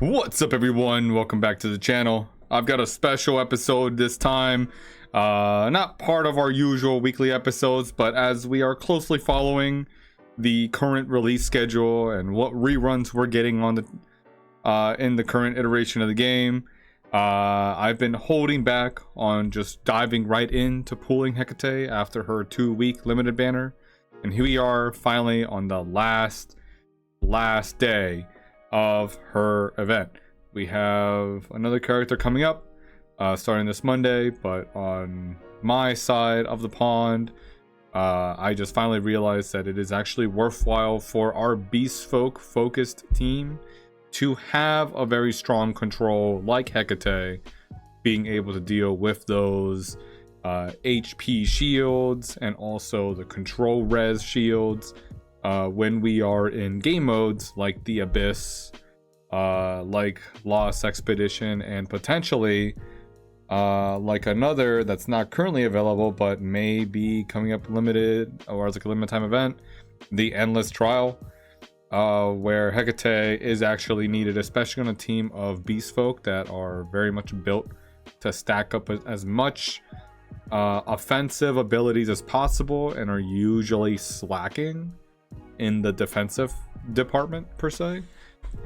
What's up, everyone? Welcome back to the channel. I've got a special episode this time. Not part of our usual weekly episodes, but as we are closely following the current release schedule and what reruns we're getting on the in the current iteration of the game, I've been holding back on just diving right into pulling Hecate after her 2-week limited banner, and here we are finally on the last day of her event. We have another character coming up starting this Monday, but on my side of the pond, I just finally realized that it is actually worthwhile for our beast folk focused team to have a very strong control like Hecate, being able to deal with those HP shields and also the control res shields when we are in game modes like the Abyss, like Lost Expedition, and potentially like another that's not currently available but may be coming up limited or as like a limited time event, the Endless Trial, where Hecate is actually needed, especially on a team of beast folk that are very much built to stack up as much offensive abilities as possible and are usually slacking in the defensive department per se.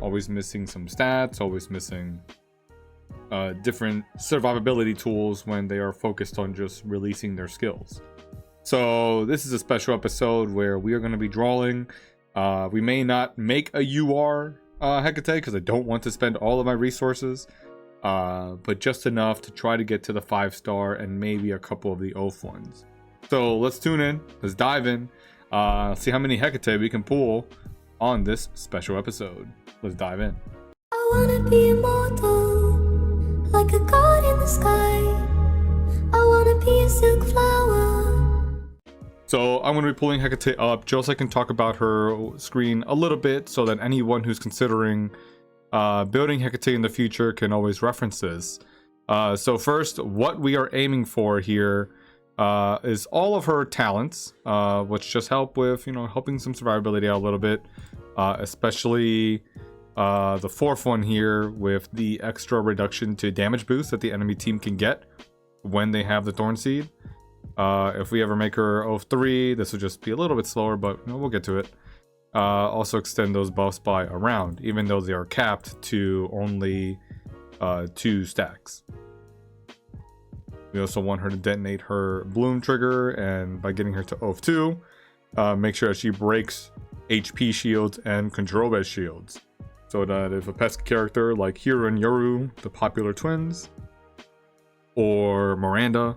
Always missing some stats, always missing different survivability tools when they are focused on just releasing their skills. So this is a special episode where we are going to be drawing. We may not make a UR Hecate because I don't want to spend all of my resources, but just enough to try to get to the 5-star and maybe a couple of the oath ones. So let's tune in, let's dive in, see how many Hecate we can pull on this special episode. Let's dive in. I wanna be immortal, like a god in the sky. I wanna be a silk flower. So I'm going to be pulling Hecate up just so I can talk about her screen a little bit, so that anyone who's considering building Hecate in the future can always reference this. So first, what we are aiming for here is all of her talents, which just help with, helping some survivability out a little bit, especially the fourth one here with the extra reduction to damage boost that the enemy team can get when they have the Thorn Seed. If we ever make her Oath 3, this will just be a little bit slower, but we'll get to it. Also extend those buffs by a round, even though they are capped to only 2 stacks. We also want her to detonate her Bloom trigger, and by getting her to Oath 2, make sure that she breaks HP shields and control res shields, so that if a pesky character like Hiro and Yoru, the popular twins, or Miranda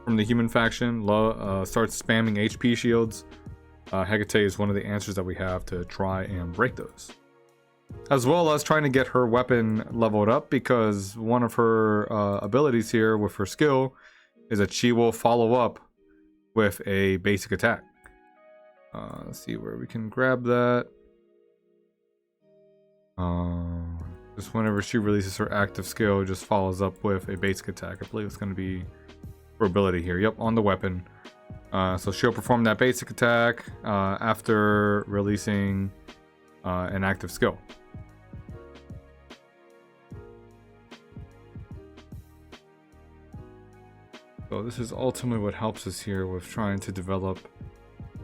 from the human faction starts spamming HP shields, Hecate is one of the answers that we have to try and break those. As well as trying to get her weapon leveled up, because one of her abilities here with her skill is that she will follow up with a basic attack. Let's see where we can grab that. Just whenever she releases her active skill, just follows up with a basic attack. I believe it's going to be her ability here. Yep, on the weapon. So she'll perform that basic attack after releasing an active skill. So this is ultimately what helps us here with trying to develop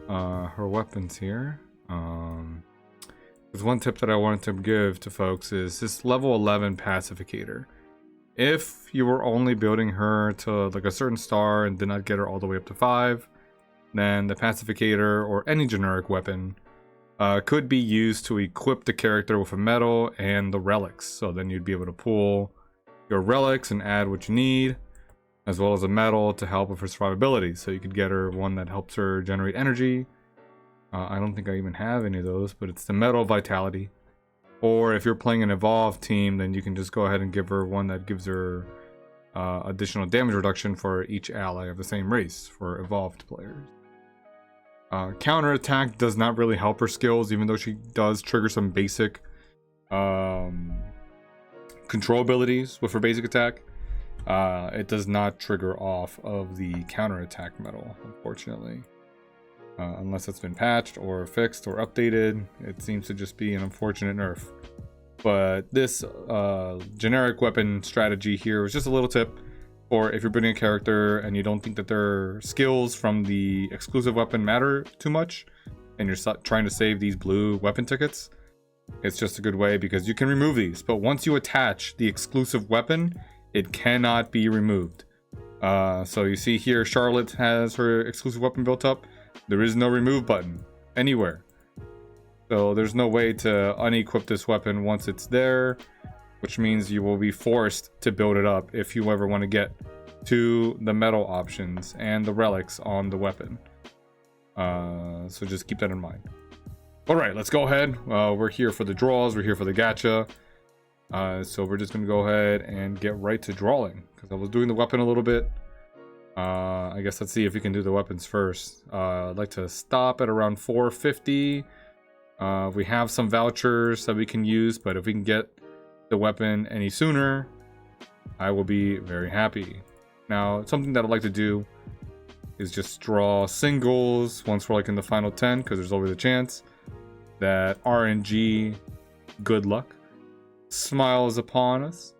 her weapons here. There's one tip that I wanted to give to folks is this level 11 pacificator. If you were only building her to like a certain star and did not get her all the way up to 5, then the pacificator or any generic weapon could be used to equip the character with a medal and the relics. So then you'd be able to pull your relics and add what you need, as well as a medal to help with her survivability. So you could get her one that helps her generate energy. I don't think I even have any of those, but it's the medal vitality. Or if you're playing an evolved team, then you can just go ahead and give her one that gives her additional damage reduction for each ally of the same race for evolved players. Counter attack does not really help her skills, even though she does trigger some basic control abilities with her basic attack. It does not trigger off of the counter attack medal, unfortunately. Unless it's been patched or fixed or updated. It seems to just be an unfortunate nerf. But this generic weapon strategy here is just a little tip for if you're building a character and you don't think that their skills from the exclusive weapon matter too much, and you're trying to save these blue weapon tickets. It's just a good way because you can remove these, but once you attach the exclusive weapon, it cannot be removed. So you see here, Charlotte has her exclusive weapon built up. There is no remove button anywhere. So there's no way to unequip this weapon once it's there, which means you will be forced to build it up if you ever want to get to the metal options and the relics on the weapon. So just keep that in mind. All right, let's go ahead. We're here for the draws. We're here for the gacha. So we're just going to go ahead and get right to drawing because I was doing the weapon a little bit. I guess let's see if we can do the weapons first. I'd like to stop at around 450. We have some vouchers that we can use, but if we can get the weapon any sooner, I will be very happy. Now, something that I'd like to do is just draw singles once we're like in the final 10, because there's always a chance that RNG good luck smiles upon us.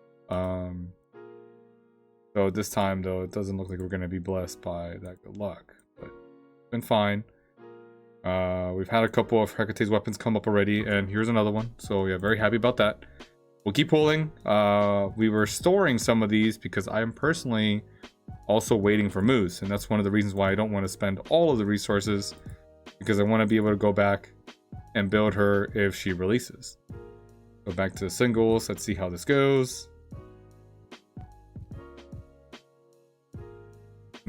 So this time though, it doesn't look like we're going to be blessed by that good luck, but it's been fine. We've had a couple of Hecate's weapons come up already, and here's another one. So yeah, very happy about that. We'll keep pulling. We were storing some of these because I am personally also waiting for Moose, and that's one of the reasons why I don't want to spend all of the resources, because I want to be able to go back and build her if she releases. Go back to the singles. Let's see how this goes.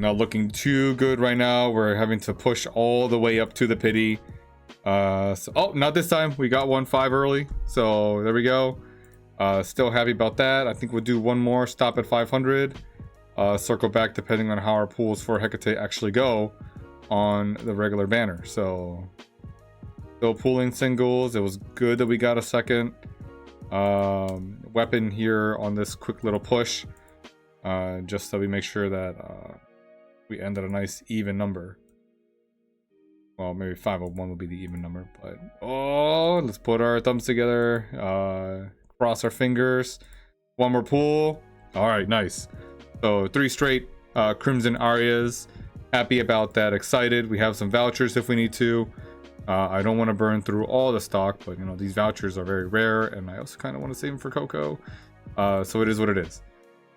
Not looking too good right now. We're having to push all the way up to the pity. Oh, not this time. We got 1-5 early. So there we go. Still happy about that. I think we'll do one more. Stop at 500. Circle back depending on how our pools for Hecate actually go on the regular banner. So still pooling singles. It was good that we got a second weapon here on this quick little push. Just so we make sure that we end at a nice even number. Well, maybe 501 would be the even number, but oh, let's put our thumbs together, cross our fingers. One more pull. All right, nice. So 3 straight crimson arias. Happy about that, excited. We have some vouchers if we need to. I don't want to burn through all the stock, but you know, these vouchers are very rare, and I also kind of want to save them for Coco. So it is what it is.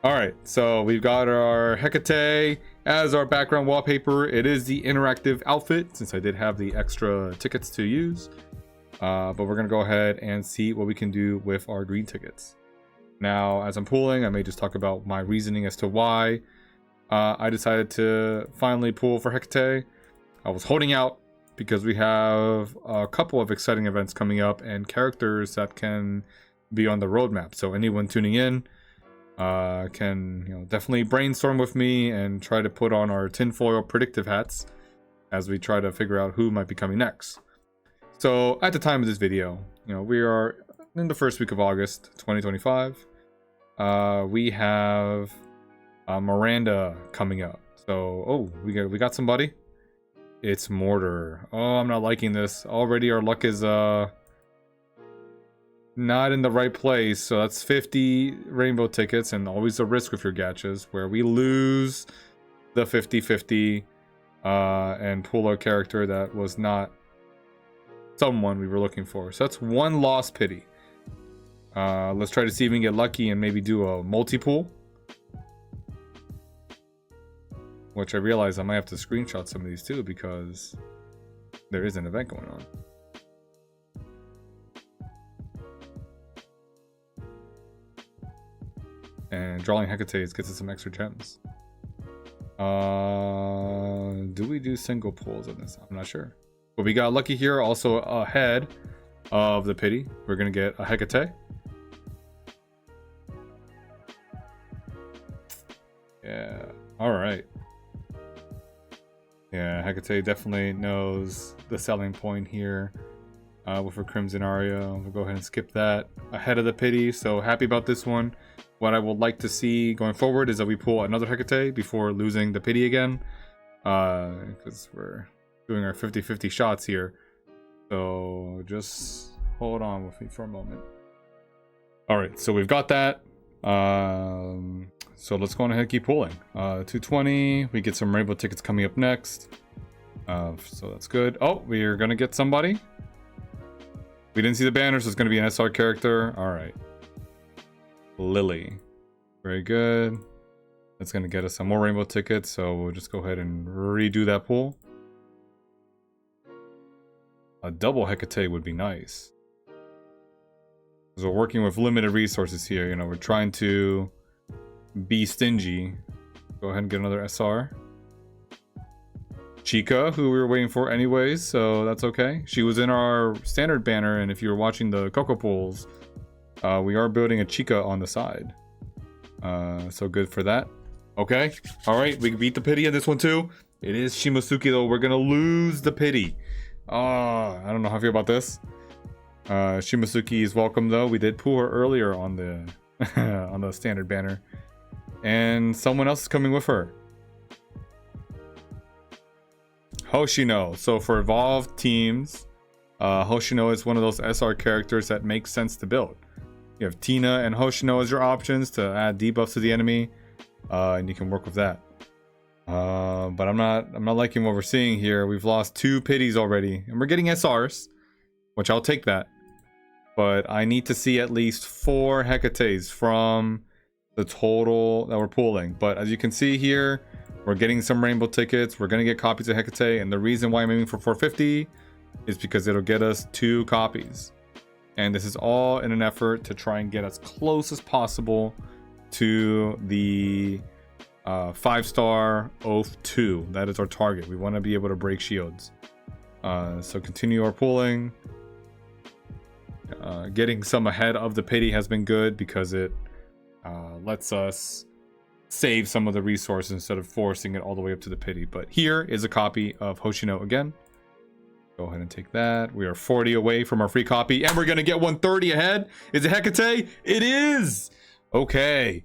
All right, so we've got our Hecate as our background wallpaper. It is the interactive outfit, since I did have the extra tickets to use. But we're gonna go ahead and see what we can do with our green tickets. Now, as I'm pulling, I may just talk about my reasoning as to why I decided to finally pull for Hecate. I was holding out because we have a couple of exciting events coming up and characters that can be on the roadmap. So anyone tuning in can definitely brainstorm with me and try to put on our tinfoil predictive hats as we try to figure out who might be coming next. So at the time of this video, we are in the first week of August 2025. We have Miranda coming up. So we got somebody. It's Mortar. Oh, I'm not liking this already. Our luck is not in the right place. So that's 50 rainbow tickets, and always a risk with your gachas where we lose the 50-50 and pull a character that was not someone we were looking for. So that's one lost pity. Let's try to see if we can get lucky and maybe do a multi-pool, which I realize I might have to screenshot some of these too because there is an event going on. And drawing Hecate gets us some extra gems. Do we do single pulls on this? I'm not sure. But we got lucky here, also ahead of the pity. We're gonna get a Hecate. Yeah, all right. Yeah, Hecate definitely knows the selling point here with her Crimson Aria. We'll go ahead and skip that. Ahead of the pity, so happy about this one. What I would like to see going forward is that we pull another Hecate before losing the pity again, because we're doing our 50-50 shots here. So just hold on with me for a moment. All right, so we've got that. So let's go on ahead and keep pulling. 220. We get some rainbow tickets coming up next. So that's good. Oh, we are gonna get somebody. We didn't see the banner, so it's gonna be an SR character. All right. Lily. Very good. That's gonna get us some more rainbow tickets, so we'll just go ahead and redo that pool. A double Hecate would be nice. Because we're working with limited resources here, you know, we're trying to be stingy. Go ahead and get another SR. Chica, who we were waiting for anyways, so that's okay. She was in our standard banner, and if you were watching the Coco pools, we are building a Chica on the side. So good for that. Okay, all right, we beat the pity in this one too. It is Shimotsuki though. We're gonna lose the pity. I don't know how I feel about this. Shimotsuki is welcome though. We did pull her earlier on the on the standard banner, and someone else is coming with her. Hoshino. So for evolved teams, Hoshino is one of those SR characters that makes sense to build. You have Tina and Hoshino as your options to add debuffs to the enemy, and you can work with that. But I'm not liking what we're seeing here. We've lost 2 pities already, and we're getting SRs, which I'll take that. But I need to see at least 4 Hecates from the total that we're pulling. But as you can see here, we're getting some rainbow tickets. We're gonna get copies of Hecate, and the reason why I'm aiming for 450 is because it'll get us 2 copies. And this is all in an effort to try and get as close as possible to the 5-star Oath 2. That is our target. We want to be able to break shields. So continue our pulling. Getting some ahead of the pity has been good because it lets us save some of the resources instead of forcing it all the way up to the pity. But here is a copy of Hoshino again. Go ahead and take that. We are 40 away from our free copy, and we're gonna get 130 ahead. Is it Hecate? It is. Okay.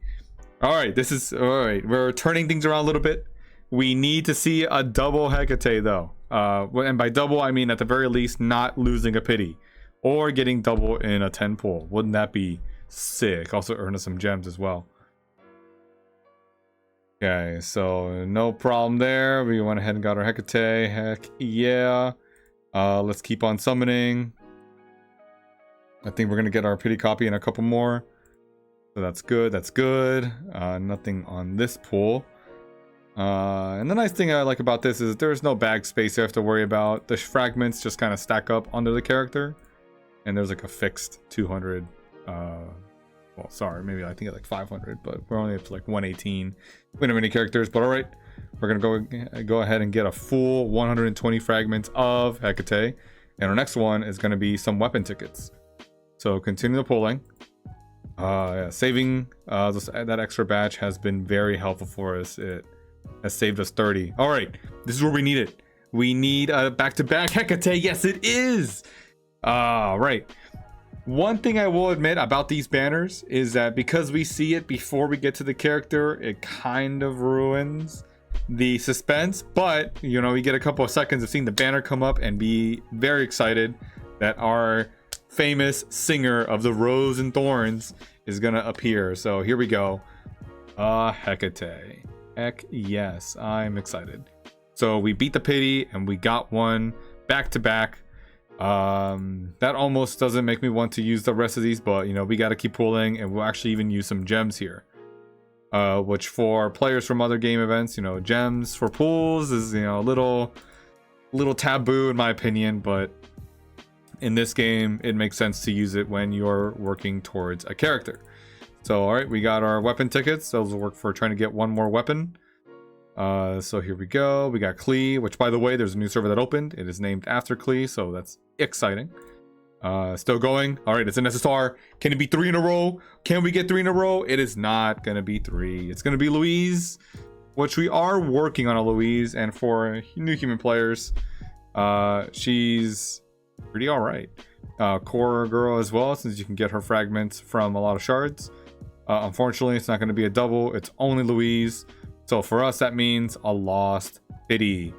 All right. This is all right. We're turning things around a little bit. We need to see a double Hecate though. And by double, I mean at the very least not losing a pity, or getting double in a 10 pull. Wouldn't that be sick? Also earn us some gems as well. Okay, so no problem there. We went ahead and got our Hecate. Heck yeah. Let's keep on summoning. I think we're gonna get our pity copy and a couple more. So that's good, that's good. Nothing on this pool. And the nice thing I like about this is there's no bag space you have to worry about. The fragments just kind of stack up under the character. And there's like a fixed 200. Well, sorry, maybe I think it's like 500, but we're only up to like 118. We don't have any characters, but all right. We're gonna go ahead and get a full 120 fragments of Hecate, and our next one is gonna be some weapon tickets. So continue the pulling. Yeah, saving that extra batch has been very helpful for us. It has saved us 30. All right, this is where we need it. We need a back-to-back Hecate. Yes, it is. Right. One thing I will admit about these banners is that because we see it before we get to the character, it kind of ruins the suspense. But you know, we get a couple of seconds of seeing the banner come up and be very excited that our famous singer of the Rose and Thorns is gonna appear. So here we go. Hecate. Heck yes, I'm excited. So we beat the pity and we got one back to back. That almost doesn't make me want to use the rest of these, but you know, we got to keep pulling, and we'll actually even use some gems here, which for players from other game events, you know, gems for pools is, you know, a little taboo in my opinion, but in this game it makes sense to use it when you're working towards a character. So all right, we got our weapon tickets. Those will work for trying to get one more weapon. So here we go. We got Klee, which by the way, there's a new server that opened. It is named after Klee, so that's exciting. Still going. All right, it's an SSR. Can it be 3 in a row? Can we get 3 in a row? It is not gonna be 3. It's gonna be Louise, which we are working on a Louise, and for new human players, she's pretty all right. Core girl as well, since you can get her fragments from a lot of shards. Unfortunately, it's not going to be a double. It's only Louise. So for us, that means a lost pity.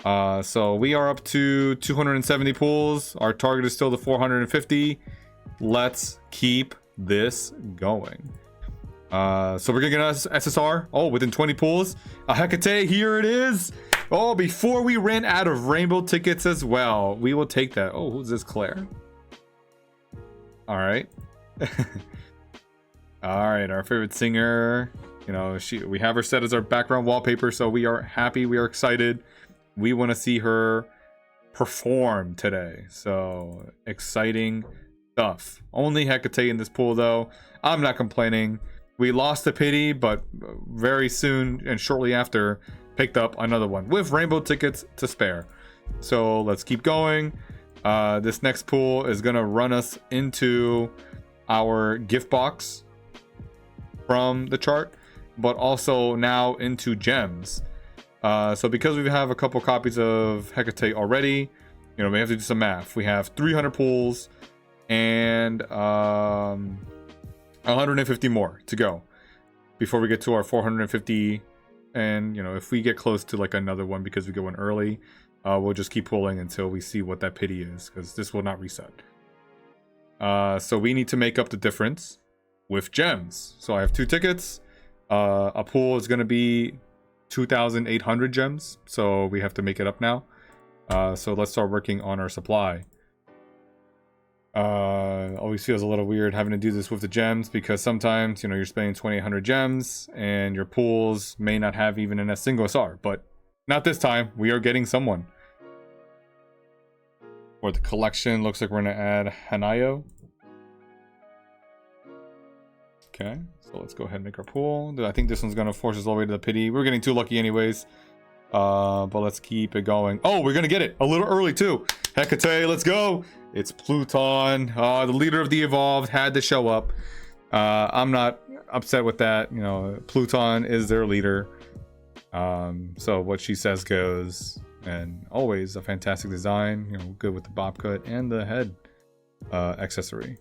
So we are up to 270 pulls. Our target is still the 450. Let's keep this going. So we're gonna get an SSR. Oh, within 20 pulls. A Hecate, here it is. Oh, before we ran out of rainbow tickets as well. We will take that. Oh, who's this, Claire? All right. All right, our favorite singer. You know, we have her set as our background wallpaper, so we are happy, we are excited. We want to see her perform today. So exciting stuff. Only Hecate in this pool though. I'm not complaining. We lost the pity, but very soon and shortly after picked up another one with rainbow tickets to spare. So let's keep going. This next pool is gonna run us into our gift box from the chart, but also now into gems. So because we have a couple copies of Hecate already, you know, we have to do some math. We have 300 pools and 150 more to go before we get to our 450. And you know, if we get close to like another one because we get one early, we'll just keep pulling until we see what that pity is, because this will not reset. So we need to make up the difference with gems. So I have 2 tickets. A pool is going to be 2,800 gems, so we have to make it up now. So let's start working on our supply. Always feels a little weird having to do this with the gems, because sometimes, you know, you're spending 2,800 gems and your pools may not have even a single SR, but not this time. We are getting someone. For the collection, looks like we're gonna add Hanayo. Okay, so let's go ahead and make our pool. I think this one's gonna force us all the way to the pity. We're getting too lucky anyways. But let's keep it going. Oh, we're gonna get it a little early too. Hecate, let's go. It's Pluton. The leader of the Evolved had to show up. I'm not upset with that. You know, Pluton is their leader. So what she says goes. And always a fantastic design. You know, good with the bob cut and the head accessory.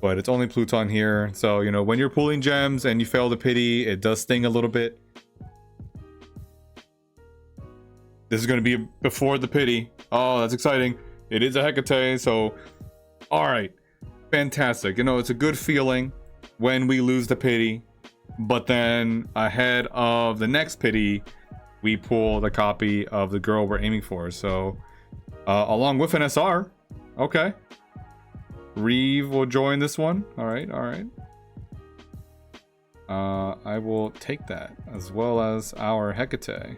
But it's only Pluton here. So, you know, when you're pulling gems and you fail the pity, it does sting a little bit. This is going to be before the pity. Oh, that's exciting. It is a Hecate, so all right, fantastic. You know, it's a good feeling when we lose the pity, but then ahead of the next pity, we pull the copy of the girl we're aiming for. So along with an SR. Okay, Reeve will join this one. All right, all right. I will take that, as well as our Hecate.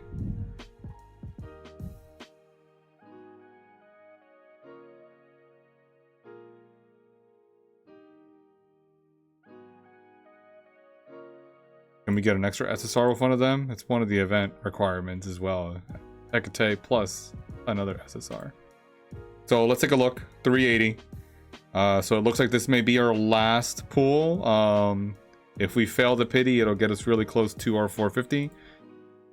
Can we get an extra SSR with one of them? It's one of the event requirements as well. Hecate plus another SSR. So let's take a look. 380. So it looks like this may be our last pool. If we fail the pity, it'll get us really close to our 450.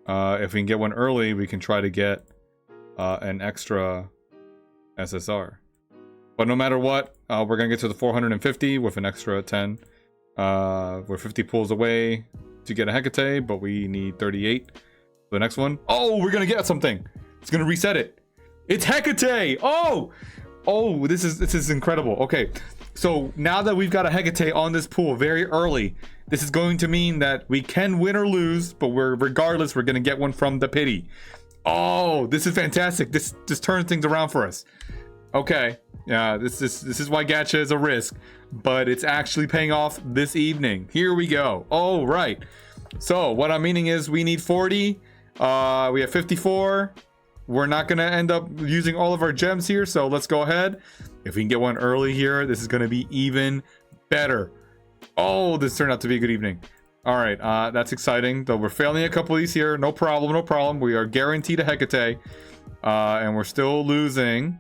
If we can get one early, we can try to get an extra SSR. But no matter what, we're gonna get to the 450 with an extra 10. We're 50 pulls away to get a Hecate, but we need 38 for the next one. Oh, we're gonna get something. It's gonna reset it. It's Hecate. Oh, this is incredible. Okay, so now that we've got a Hecate on this pool very early, this is going to mean that we can win or lose, but regardless we're gonna get one from the pity. Oh, this is fantastic. This turns things around for us. Okay, yeah, this is why gacha is a risk, but it's actually paying off this evening. Here we go. Oh, right. So what I'm meaning is we need 40. We have 54. We're not gonna end up using all of our gems here, so let's go ahead. If we can get one early here, this is gonna be even better. Oh, this turned out to be a good evening. All right, that's exciting. Though we're failing a couple of these here. No problem, no problem. We are guaranteed a Hecate, and we're still losing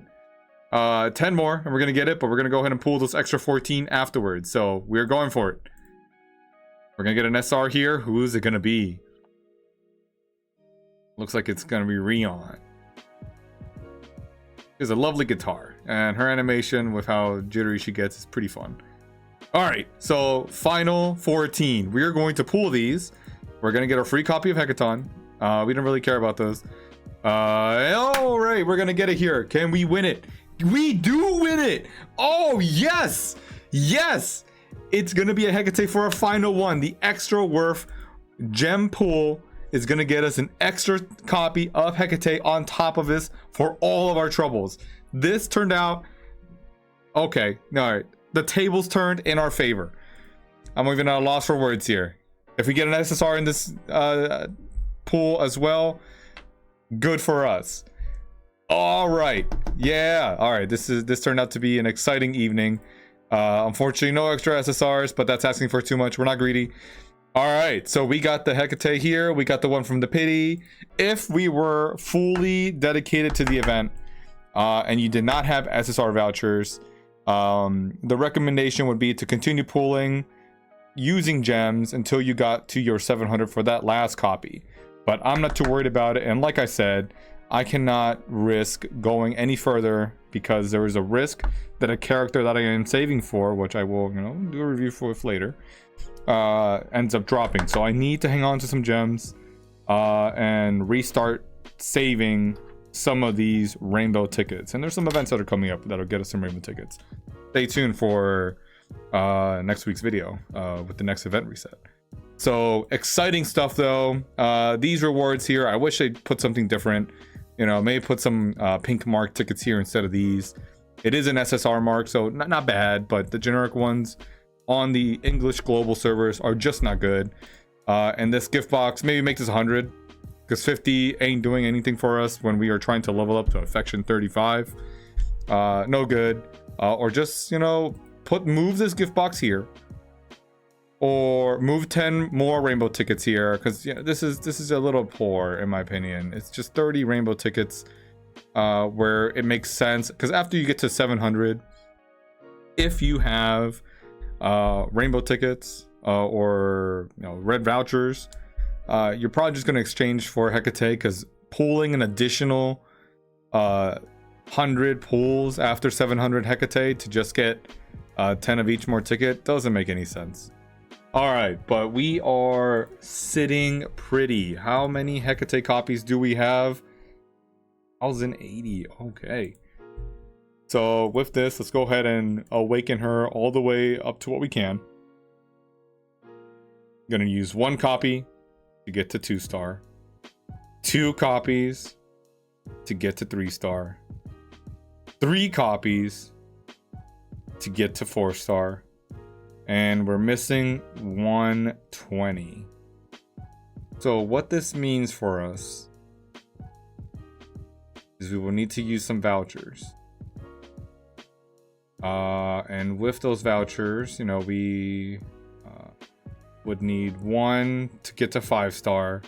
10 more, and we're gonna get it, but we're gonna go ahead and pull those extra 14 afterwards. So we're going for it. We're gonna get an SR here. Who is it gonna be? Looks like it's gonna be Rion. She has a lovely guitar, and her animation with how jittery she gets is pretty fun. All right, so final 14. We are going to pull these. We're gonna get a free copy of Hecate. We don't really care about those. All right, we're gonna get it here. Can we win it? We do win it. Oh yes, yes. It's gonna be a Hecate for a final one. The extra worth gem pool is gonna get us an extra copy of Hecate on top of this for all of our troubles. This turned out okay. All right, the tables turned in our favor. I'm even at a loss for words here. If we get an SSR in this pool as well, good for us. All right, yeah, all right, this turned out to be an exciting evening. Unfortunately no extra SSRs, but that's asking for too much. We're not greedy. All right, so we got the Hecate here, we got the one from the pity. If we were fully dedicated to the event and you did not have SSR vouchers, the recommendation would be to continue pulling using gems until you got to your 700 for that last copy. But I'm not too worried about it, and like I said, I cannot risk going any further because there is a risk that a character that I am saving for, which I will, you know, do a review for later, ends up dropping. So I need to hang on to some gems and restart saving some of these rainbow tickets. And there's some events that are coming up that'll get us some rainbow tickets. Stay tuned for next week's video with the next event reset. So exciting stuff though. These rewards here, I wish they'd put something different. You know, maybe put some pink mark tickets here instead of these. It is an SSR mark, so not bad, but the generic ones on the English global servers are just not good. And this gift box, maybe make this 100, because 50 ain't doing anything for us when we are trying to level up to affection 35. No good. Or just, you know, move this gift box here, or move 10 more rainbow tickets here, because you know, this is a little poor in my opinion. It's just 30 rainbow tickets where it makes sense, because after you get to 700, if you have rainbow tickets or you know, red vouchers, you're probably just going to exchange for Hecate, because pulling an additional 100 pulls after 700 Hecate to just get 10 of each more ticket doesn't make any sense. All right, but we are sitting pretty. How many Hecate copies do we have? 1,080. Okay, so with this, let's go ahead and awaken her all the way up to what we can. Gonna use 1 copy to get to 2-star, 2 copies to get to 3-star, 3 copies to get to 4-star, and we're missing 120. So what this means for us is we will need to use some vouchers, and with those vouchers, you know, we would need 1 to get to 5-star,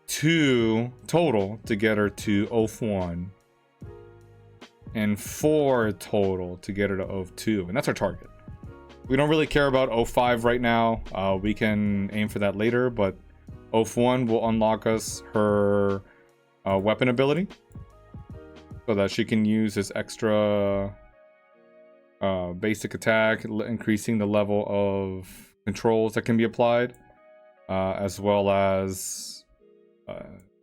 2 total to get her to 01, and 4 total to get her to 02, and that's our target. We don't really care about 05 right now. We can aim for that later, but 01 will unlock us her weapon ability, so that she can use this extra basic attack, increasing the level of controls that can be applied, as well as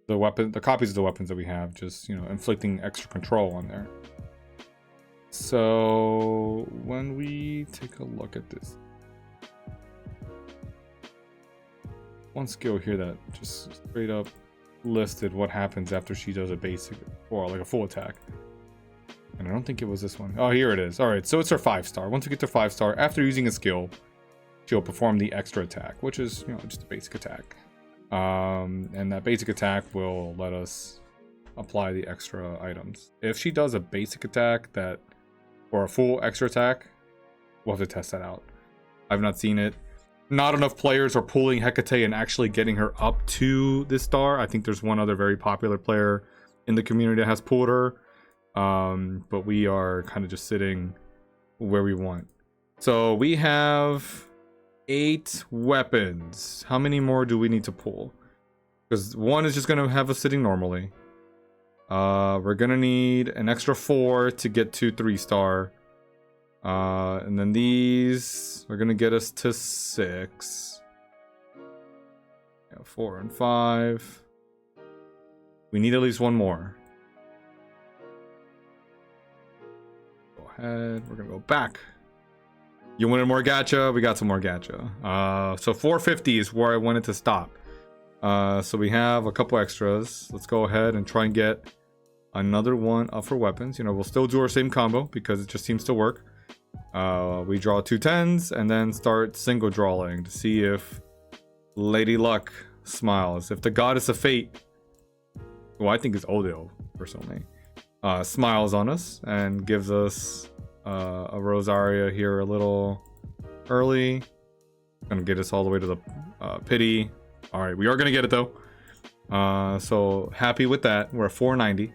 the copies of the weapons that we have, just, you know, inflicting extra control on there. So when we take a look at this, one skill here that just straight up listed what happens after she does a basic or like a full attack, and I don't think it was this one. Oh, here it is. All right, so it's her 5-star. Once we get to 5-star, after using a skill, she'll perform the extra attack, which is, you know, just a basic attack, and that basic attack will let us apply the extra items. If she does a basic attack that, or a full extra attack, we'll have to test that out. I've not seen it. Not enough players are pulling Hecate and actually getting her up to this star. I think there's one other very popular player in the community that has pulled her, but we are kind of just sitting where we want. So we have 8 weapons. How many more do we need to pull? Because 1 is just going to have us sitting normally. We're gonna need an extra 4 to get to 3-star, and then these are gonna get us to 6. Yeah, 4 and 5. We need at least 1 more. Go ahead, we're gonna go back You wanted more gacha? We got some more gacha. So 450 is where I wanted to stop. So we have a couple extras. Let's go ahead and try and get another one up for weapons. You know, we'll still do our same combo because it just seems to work. We draw 2 10s and then start single drawing to see if Lady Luck smiles. If the Goddess of Fate, who I think is Odil personally, smiles on us and gives us a Rosaria here a little early. Gonna get us all the way to the pity. All right, we are gonna get it though. So happy with that. We're at 490.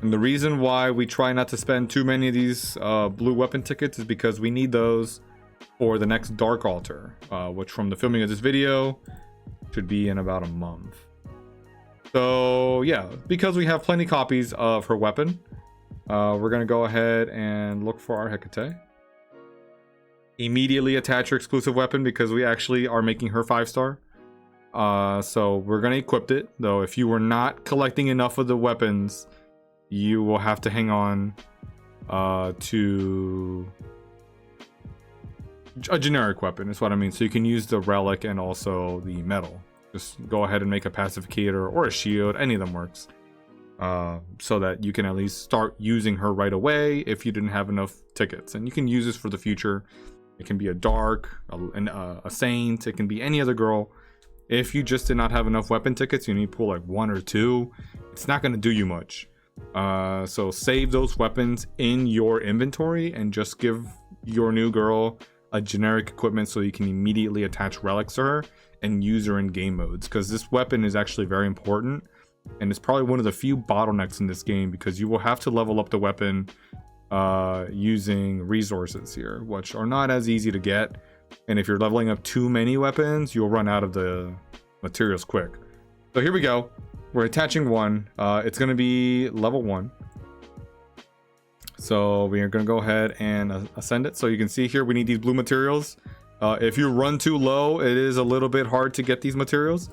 And the reason why we try not to spend too many of these blue weapon tickets is because we need those for the next Dark Altar, which from the filming of this video should be in about a month. So yeah, because we have plenty copies of her weapon, we're gonna go ahead and look for our Hecate. Immediately attach her exclusive weapon because we actually are making her 5-star. So we're gonna equip it, though if you were not collecting enough of the weapons, you will have to hang on to a generic weapon is what I mean. So you can use the relic and also the metal. Just go ahead and make a pacificator or a shield, any of them works, so that you can at least start using her right away if you didn't have enough tickets. And you can use this for the future. It can be a dark, a saint, it can be any other girl. If you just did not have enough weapon tickets, you need to pull like 1 or 2. It's not going to do you much. So save those weapons in your inventory and just give your new girl a generic equipment so you can immediately attach relics to her and use her in game modes, because this weapon is actually very important and it's probably one of the few bottlenecks in this game, because you will have to level up the weapon using resources here, which are not as easy to get. And if you're leveling up too many weapons, you'll run out of the materials quick. So here we go. We're attaching one. It's going to be level 1. So we are going to go ahead and ascend it. So you can see here we need these blue materials. If you run too low, it is a little bit hard to get these materials.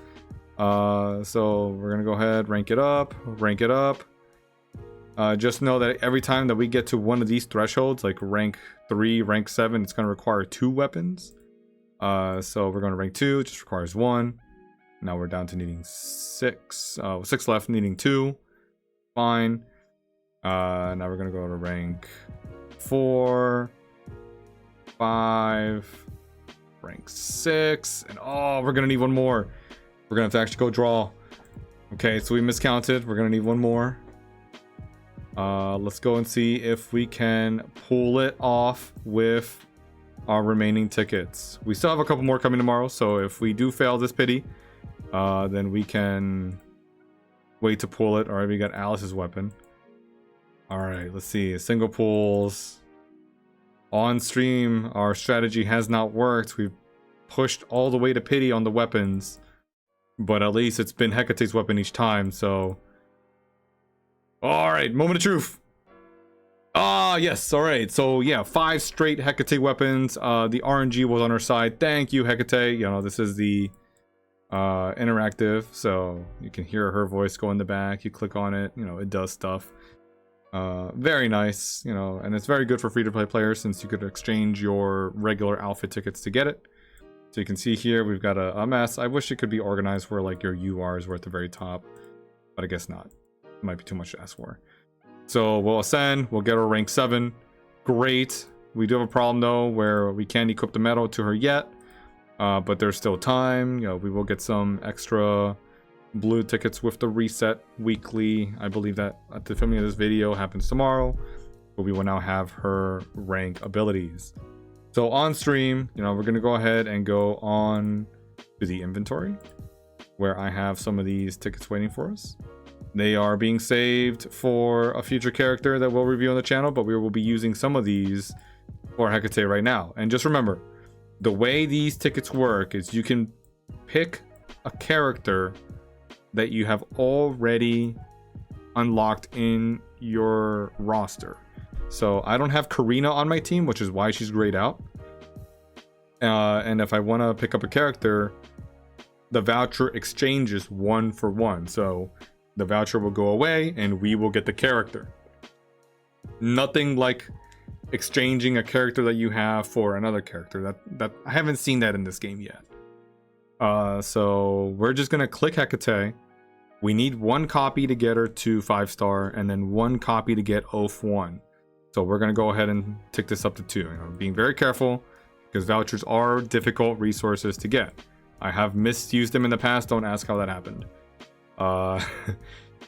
So we're going to go ahead, rank it up. Just know that every time that we get to one of these thresholds, like rank 3, rank 7, it's going to require 2 weapons. So we're going to rank 2, it just requires 1. Now we're down to needing 6. 6 left, needing 2. Fine. Now we're going to go to rank 4, 5, rank 6. And oh, we're going to need one more. We're going to have to actually go draw. Okay, so we miscounted. We're going to need one more. Let's go and see if we can pull it off with our remaining tickets. We still have a couple more coming tomorrow, so if we do fail this pity, then we can wait to pull it. All right, we got Alice's weapon. All right, let's see. Single pulls. On stream, our strategy has not worked. We've pushed all the way to pity on the weapons, but at least it's been Hecate's weapon each time, so... All right, moment of truth. Yes. All right. So yeah, 5 straight Hecate weapons. The RNG was on our side. Thank you, Hecate. You know, this is the interactive, so you can hear her voice go in the back. You click on it, you know, it does stuff. Very nice, you know, and it's very good for free-to-play players since you could exchange your regular outfit tickets to get it. So you can see here we've got a mess. I wish it could be organized where like your URs were at the very top, but I guess not. It might be too much to ask for. So we'll ascend, we'll get our rank 7. Great. We do have a problem though where we can't equip the medal to her yet, but there's still time. You know, we will get some extra blue tickets with the reset weekly. I believe that at the filming of this video happens tomorrow, but we will now have her rank abilities. So on stream, you know, we're gonna go ahead and go on to the inventory where I have some of these tickets waiting for us. They are being saved for a future character that we'll review on the channel, but we will be using some of these for Hecate right now. And just remember, the way these tickets work is you can pick a character that you have already unlocked in your roster. So I don't have Karina on my team, which is why she's grayed out. And if I want to pick up a character, the voucher exchanges 1 for 1. So the voucher will go away and we will get the character. Nothing like exchanging a character that you have for another character. That I haven't seen that in this game yet. So we're just gonna click Hecate. We need 1 copy to get her to 5-star, and then 1 copy to get Oath 1. So we're gonna go ahead and tick this up to 2. Being very careful, because vouchers are difficult resources to get. I have misused them in the past. Don't ask how that happened.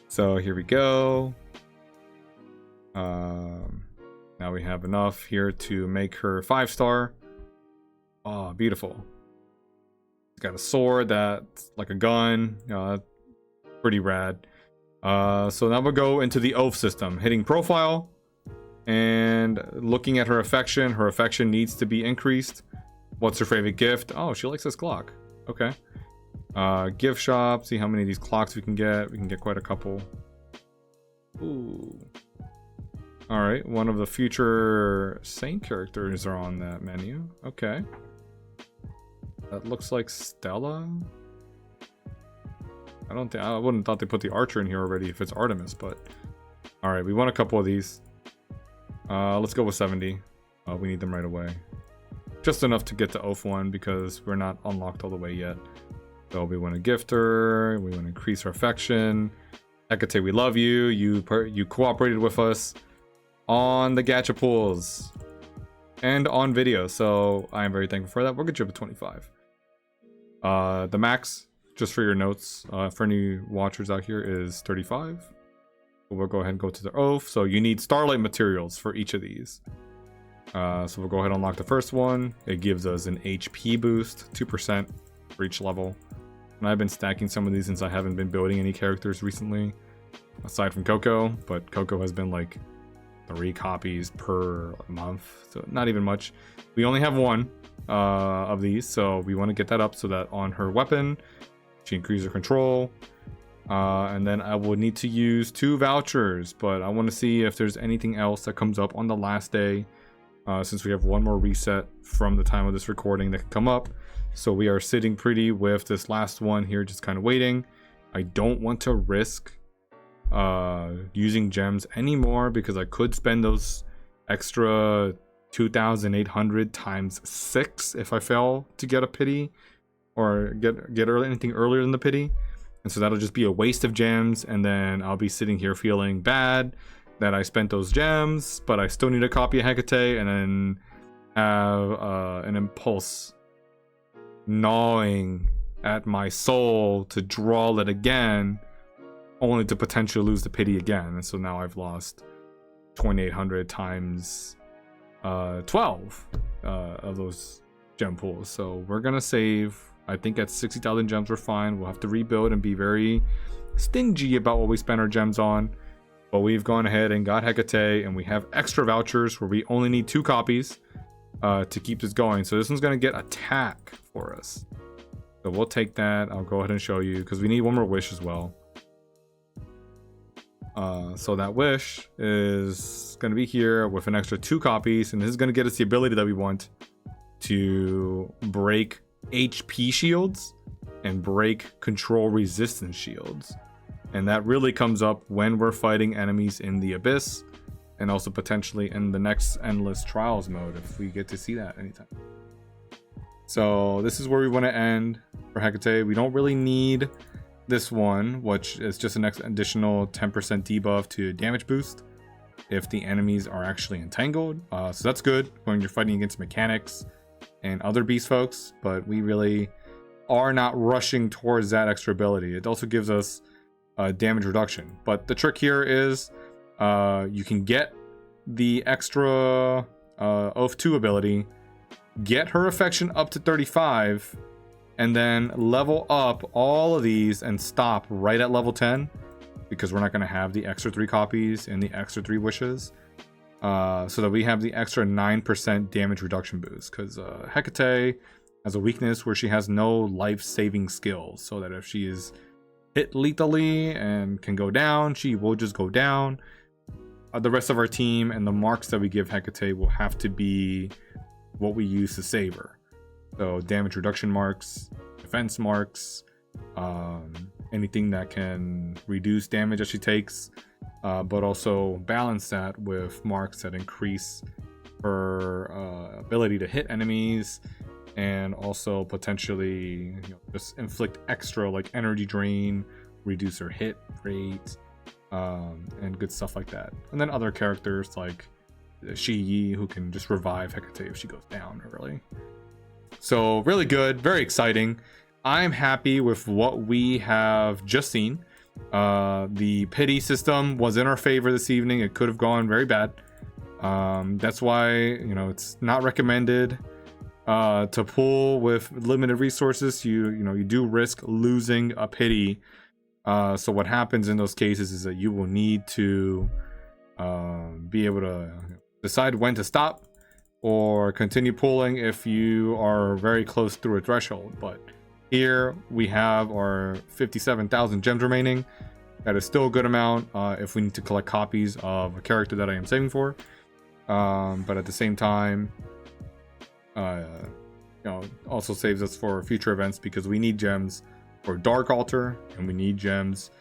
So here we go. Now we have enough here to make her 5-star. Oh, beautiful. It's got a sword that's like a gun. Pretty rad. So now we'll go into the oath system, hitting profile and looking at her affection. Her affection needs to be increased. What's her favorite gift? Oh, she likes this clock. Okay. Gift shop, see how many of these clocks we can get. We can get quite a couple. Ooh. All right, one of the future saint characters are on that menu. Okay. That looks like Stella. I wouldn't thought they put the archer in here already if it's Artemis, but all right, we want a couple of these. Let's go with 70. We need them right away. Just enough to get to Oath 1 because we're not unlocked all the way yet. So we want to gift her. We want to increase her affection. Hecate, we love you. You cooperated with us on the gacha pools and on video, so I am very thankful for that. We'll get you up to 25. The max, just for your notes, for any watchers out here, is 35. We'll go ahead and go to the oath. So you need starlight materials for each of these. So we'll go ahead and unlock the first one. It gives us an HP boost, 2% for each level. And I've been stacking some of these since I haven't been building any characters recently, aside from Coco, but Coco has been like 3 copies per month, so not even much. We only have 1 of these, so we want to get that up so that on her weapon she increases her control. And then I will need to use 2 vouchers, but I want to see if there's anything else that comes up on the last day, since we have 1 more reset from the time of this recording that can come up. So we are sitting pretty with this last one here, just kind of waiting. I don't want to risk using gems anymore because I could spend those extra 2,800 times 6 if I fail to get a pity or get anything earlier than the pity, and so that'll just be a waste of gems, and then I'll be sitting here feeling bad that I spent those gems, but I still need a copy of Hecate, and then have an impulse gnawing at my soul to draw it again, only to potentially lose the pity again. And so now I've lost 2,800 times 12 of those gem pools. So we're gonna save. I think at 60,000 gems we're fine. We'll have to rebuild and be very stingy about what we spend our gems on, but we've gone ahead and got Hecate, and we have extra vouchers where we only need 2 copies to keep this going. So this one's gonna get attack for us, so we'll take that. I'll go ahead and show you because we need 1 more wish as well. So that wish is going to be here with an extra 2 copies, and this is going to get us the ability that we want to break HP shields and break control resistance shields. And that really comes up when we're fighting enemies in the abyss, and also potentially in the next endless trials mode if we get to see that anytime. So this is where we want to end for Hecate. We don't really need this one, which is just an additional 10% debuff to damage boost if the enemies are actually entangled. So that's good when you're fighting against mechanics and other beast folks, but we really are not rushing towards that extra ability. It also gives us damage reduction, but the trick here is you can get the extra Oath 2 ability, get her affection up to 35, and then level up all of these and stop right at level 10, because we're not going to have the extra 3 copies and the extra 3 wishes, so that we have the extra 9% damage reduction boost, because Hecate has a weakness where she has no life-saving skills, so that if she is hit lethally and can go down, she will just go down. The rest of our team and the marks that we give Hecate will have to be what we use to save her. So damage reduction marks, defense marks, anything that can reduce damage that she takes, but also balance that with marks that increase her ability to hit enemies, and also potentially just inflict extra like energy drain, reduce her hit rate, and good stuff like that. And then other characters like Shi Yi, who can just revive Hecate if she goes down early. So really good, very exciting. I'm happy with what we have just seen. The pity system was in our favor this evening. It could have gone very bad. That's why it's not recommended to pull with limited resources. You do risk losing a pity. So what happens in those cases is that you will need to be able to decide when to stop or continue pulling if you are very close through a threshold. But here we have our 57,000 gems remaining. That is still a good amount if we need to collect copies of a character that I am saving for. But at the same time, also saves us for future events because we need gems for Dark Altar and we need gems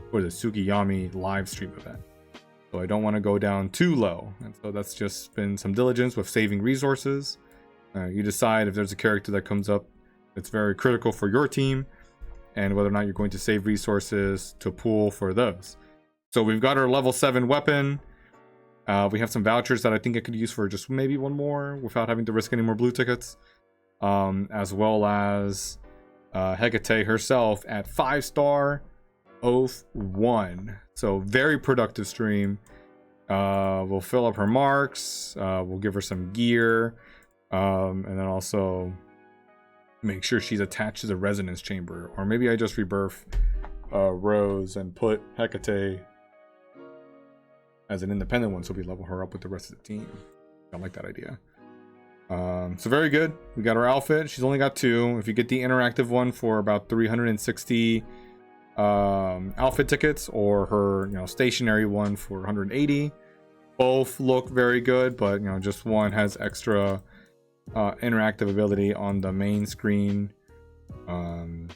for the Sukiyami live stream event. So I don't want to go down too low, and so that's just been some diligence with saving resources. You decide if there's a character that comes up that's very critical for your team and whether or not you're going to save resources to pool for those. So we've got our level 7 weapon. We have some vouchers that I think I could use for just maybe one more without having to risk any more blue tickets, as well as Hecate herself at 5-star Oath 1. So very productive stream. We'll fill up her marks, we'll give her some gear, and then also make sure she's attached to the resonance chamber. Or maybe I just rebirth Rose and put Hecate as an independent one, so we level her up with the rest of the team. I like that idea. So very good. We got her outfit. She's only got 2. If you get the interactive one for about 360 outfit tickets, or her stationary one for 180, both look very good, but just one has extra interactive ability on the main screen. Her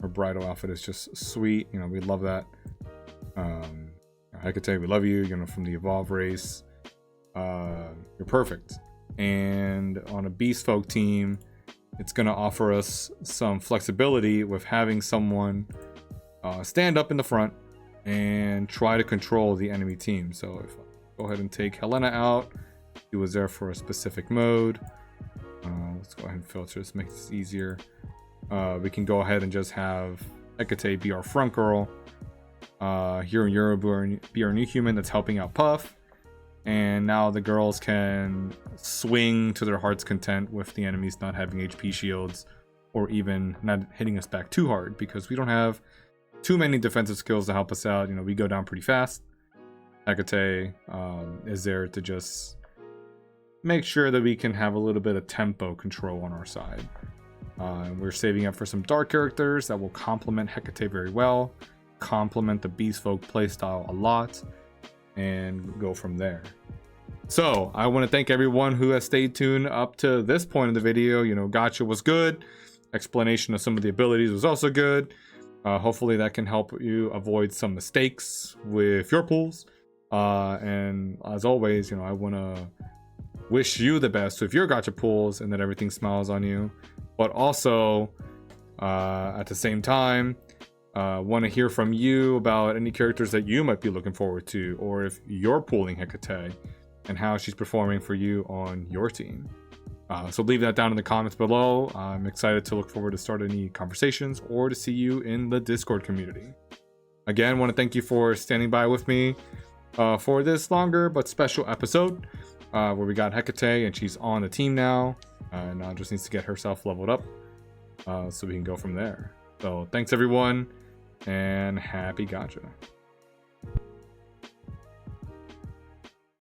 bridal outfit is just sweet. We love that. Hecate, we love you. From the Evolve race. You're perfect. And on a Beast Folk team, it's going to offer us some flexibility with having someone stand up in the front and try to control the enemy team. So if I go ahead and take Helena out, she was there for a specific mode. Let's go ahead and filter this, make this easier. We can go ahead and just have Hecate be our front girl. Hero Yoru be our new human that's helping out Puff. And now the girls can swing to their heart's content with the enemies not having HP shields, or even not hitting us back too hard, because we don't have too many defensive skills to help us out. We go down pretty fast. Hecate is there to just make sure that we can have a little bit of tempo control on our side. We're saving up for some dark characters that will complement Hecate very well, complement the Beast Folk playstyle a lot, and go from there. So I want to thank everyone who has stayed tuned up to this point of the video. Gacha was good. Explanation of some of the abilities was also good. Hopefully that can help you avoid some mistakes with your pools. And as always, I want to wish you the best with your gacha pools and that everything smiles on you. But also, at the same time, want to hear from you about any characters that you might be looking forward to, or if you're pooling Hecate and how she's performing for you on your team. So leave that down in the comments below. I'm excited to look forward to start any conversations or to see you in the Discord community. Again, want to thank you for standing by with me for this longer but special episode where we got Hecate and she's on the team now, and now just needs to get herself leveled up so we can go from there. So thanks everyone, and happy gacha.